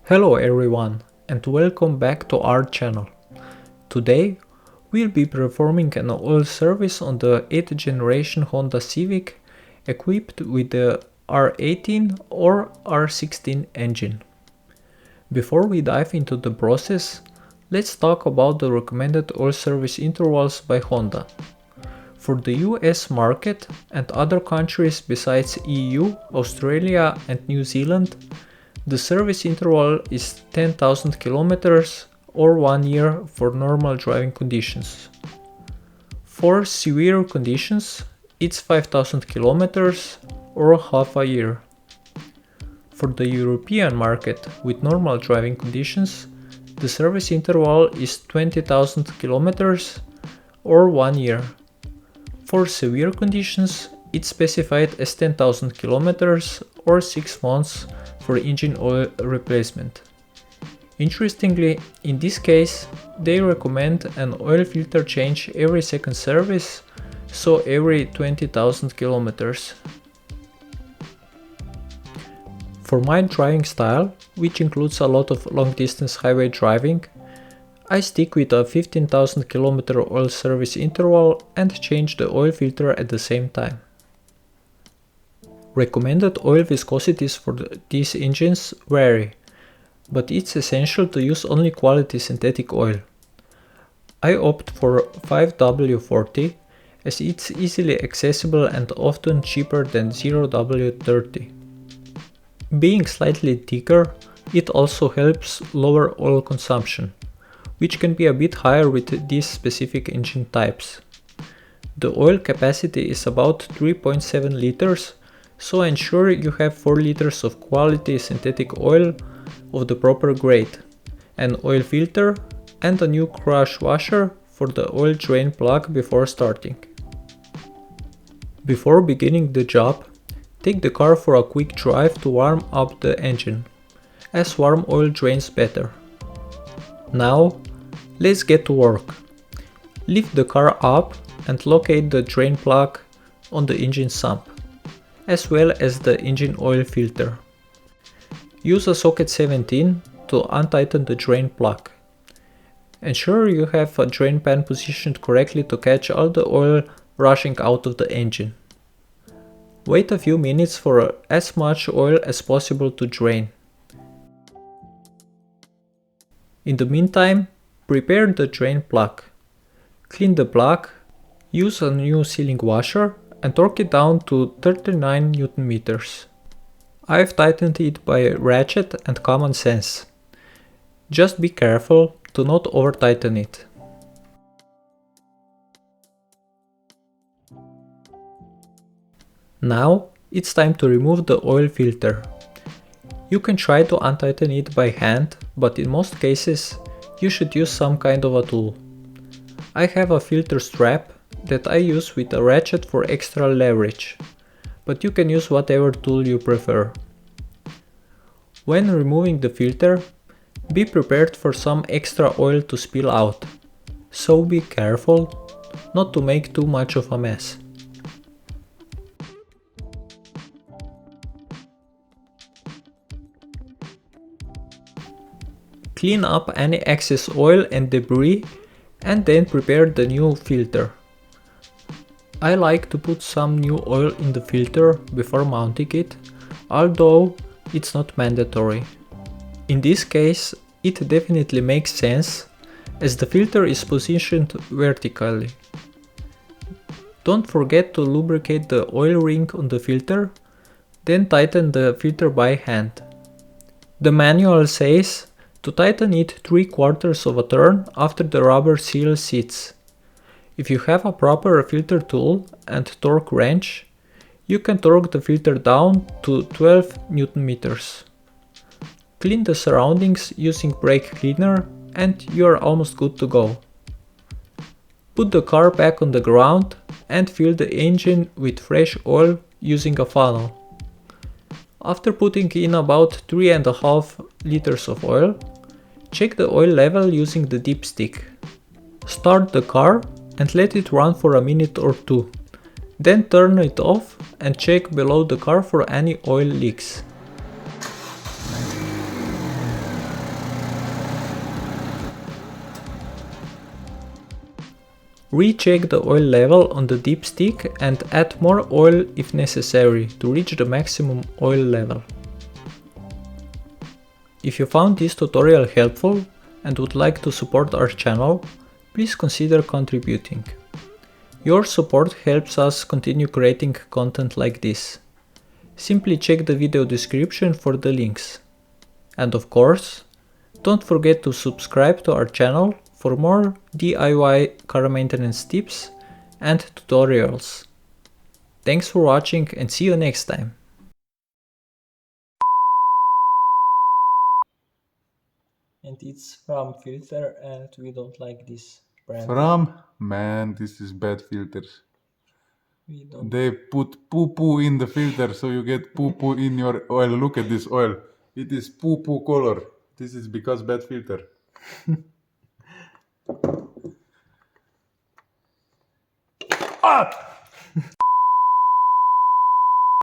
Hello everyone and welcome back to our channel. Today we'll be performing an oil service on the 8th generation Honda Civic equipped with the R18 or R16 engine. Before we dive into the process, let's talk about the recommended oil service intervals by Honda. For the US market and other countries besides EU, Australia and New Zealand, the service interval is 10,000 kilometers or 1 year for normal driving conditions. For severe conditions, it's 5,000 kilometers or half a year. For the European market with normal driving conditions, the service interval is 20,000 kilometers or 1 year. For severe conditions, it's specified as 10,000 kilometers or 6 months for engine oil replacement. Interestingly, in this case, they recommend an oil filter change every second service, so every 20,000 kilometers. For my driving style, which includes a lot of long distance highway driving, I stick with a 15,000 km oil service interval and change the oil filter at the same time. Recommended oil viscosities for these engines vary, but it's essential to use only quality synthetic oil. I opt for 5W40 as it's easily accessible and often cheaper than 0W30. Being slightly thicker, it also helps lower oil consumption, which can be a bit higher with these specific engine types. The oil capacity is about 3.7 liters, so ensure you have 4 liters of quality synthetic oil of the proper grade, an oil filter and a new crush washer for the oil drain plug before starting. Before beginning the job, take the car for a quick drive to warm up the engine, as warm oil drains better. Now, let's get to work. Lift the car up and locate the drain plug on the engine sump, as well as the engine oil filter. Use a socket 17 to untighten the drain plug. Ensure you have a drain pan positioned correctly to catch all the oil rushing out of the engine. Wait a few minutes for as much oil as possible to drain. In the meantime, prepare the drain plug. Clean the plug, use a new sealing washer and torque it down to 39 Nm. I've tightened it by ratchet and common sense. Just be careful to not over tighten it. Now it's time to remove the oil filter. You can try to untighten it by hand, but in most cases you should use some kind of a tool. I have a filter strap that I use with a ratchet for extra leverage, but you can use whatever tool you prefer. When removing the filter, be prepared for some extra oil to spill out, so be careful not to make too much of a mess. Clean up any excess oil and debris and then prepare the new filter. I like to put some new oil in the filter before mounting it, although it's not mandatory. In this case, it definitely makes sense as the filter is positioned vertically. Don't forget to lubricate the oil ring on the filter, then tighten the filter by hand. The manual says to tighten it 3/4 of a turn after the rubber seal sits. If you have a proper filter tool and torque wrench, you can torque the filter down to 12 Nm. Clean the surroundings using brake cleaner and you are almost good to go. Put the car back on the ground and fill the engine with fresh oil using a funnel. After putting in about 3.5 liters of oil, check the oil level using the dipstick. Start the car and let it run for a minute or two. Then turn it off and check below the car for any oil leaks. Recheck the oil level on the dipstick and add more oil if necessary to reach the maximum oil level. If you found this tutorial helpful and would like to support our channel, please consider contributing. Your support helps us continue creating content like this. Simply check the video description for the links. And of course, don't forget to subscribe to our channel for more DIY car maintenance tips and tutorials. Thanks for watching and see you next time. And it's from filter and we don't like this brand. From? Man, this is bad filters. We don't. They put poo-poo in the filter, so you get poo-poo in your oil. Look at this oil. It is poo-poo color. This is because bad filter. Ah!